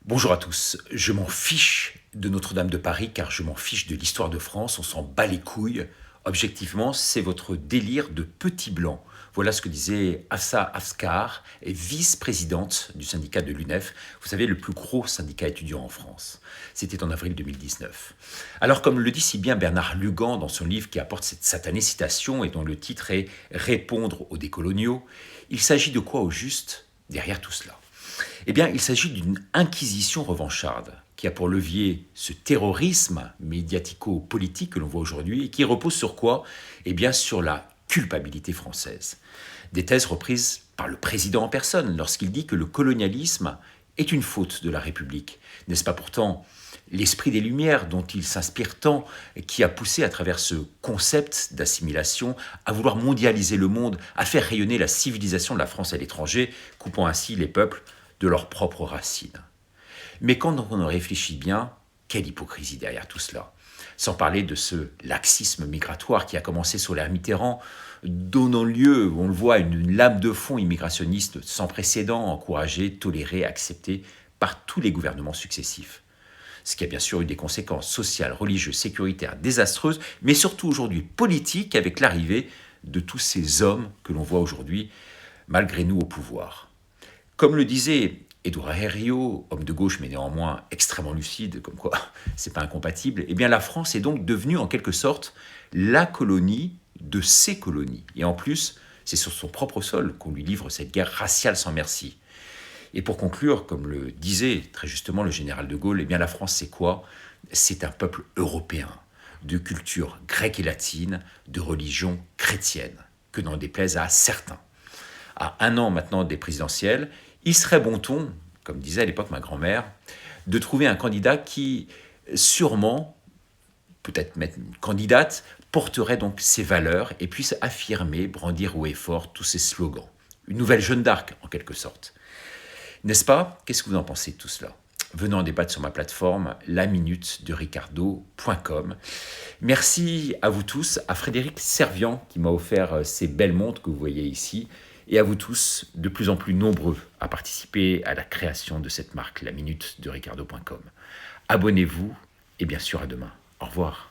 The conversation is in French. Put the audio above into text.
Bonjour à tous, je m'en fiche de Notre-Dame de Paris car je m'en fiche de l'histoire de France, on s'en bat les couilles. Objectivement, c'est votre délire de petit blanc. Voilà ce que disait Hafsa Afkar, vice-présidente du syndicat de l'UNEF, vous savez, le plus gros syndicat étudiant en France. C'était en avril 2019. Alors, comme le dit si bien Bernard Lugan dans son livre qui apporte cette satanée citation et dont le titre est Répondre aux décoloniaux, il s'agit de quoi au juste derrière tout cela? Eh bien, il s'agit d'une inquisition revancharde qui a pour levier ce terrorisme médiatico-politique que l'on voit aujourd'hui et qui repose sur quoi? Eh bien, sur la culpabilité française. Des thèses reprises par le président en personne lorsqu'il dit que le colonialisme est une faute de la République. N'est-ce pas pourtant l'esprit des Lumières dont il s'inspire tant qui a poussé à travers ce concept d'assimilation à vouloir mondialiser le monde, à faire rayonner la civilisation de la France à l'étranger, coupant ainsi les peuples de leurs propres racines. Mais quand on réfléchit bien, quelle hypocrisie derrière tout cela. Sans parler de ce laxisme migratoire qui a commencé sous l'ère Mitterrand, donnant lieu, on le voit, à une lame de fond immigrationniste sans précédent, encouragée, tolérée, acceptée par tous les gouvernements successifs. Ce qui a bien sûr eu des conséquences sociales, religieuses, sécuritaires désastreuses, mais surtout aujourd'hui politiques avec l'arrivée de tous ces hommes que l'on voit aujourd'hui, malgré nous, au pouvoir. Comme le disait Édouard Herriot, homme de gauche mais néanmoins extrêmement lucide, comme quoi c'est pas incompatible, eh bien la France est donc devenue en quelque sorte la colonie de ses colonies. Et en plus, c'est sur son propre sol qu'on lui livre cette guerre raciale sans merci. Et pour conclure, comme le disait très justement le général de Gaulle, eh bien la France c'est quoi? C'est un peuple européen, de culture grecque et latine, de religion chrétienne, que n'en déplaise à certains. À un an maintenant des présidentielles, il serait bon ton, comme disait à l'époque ma grand-mère, de trouver un candidat qui, sûrement, peut-être même une candidate, porterait donc ses valeurs et puisse affirmer, brandir haut et fort tous ses slogans. Une nouvelle Jeanne d'Arc, en quelque sorte. N'est-ce pas? Qu'est-ce que vous en pensez de tout cela? Venez en débattre sur ma plateforme laminutedericardo.com. Merci à vous tous, à Frédéric Servian qui m'a offert ces belles montres que vous voyez ici, et à vous tous, de plus en plus nombreux à participer à la création de cette marque, laminutedericardo.com. Abonnez-vous et bien sûr à demain. Au revoir.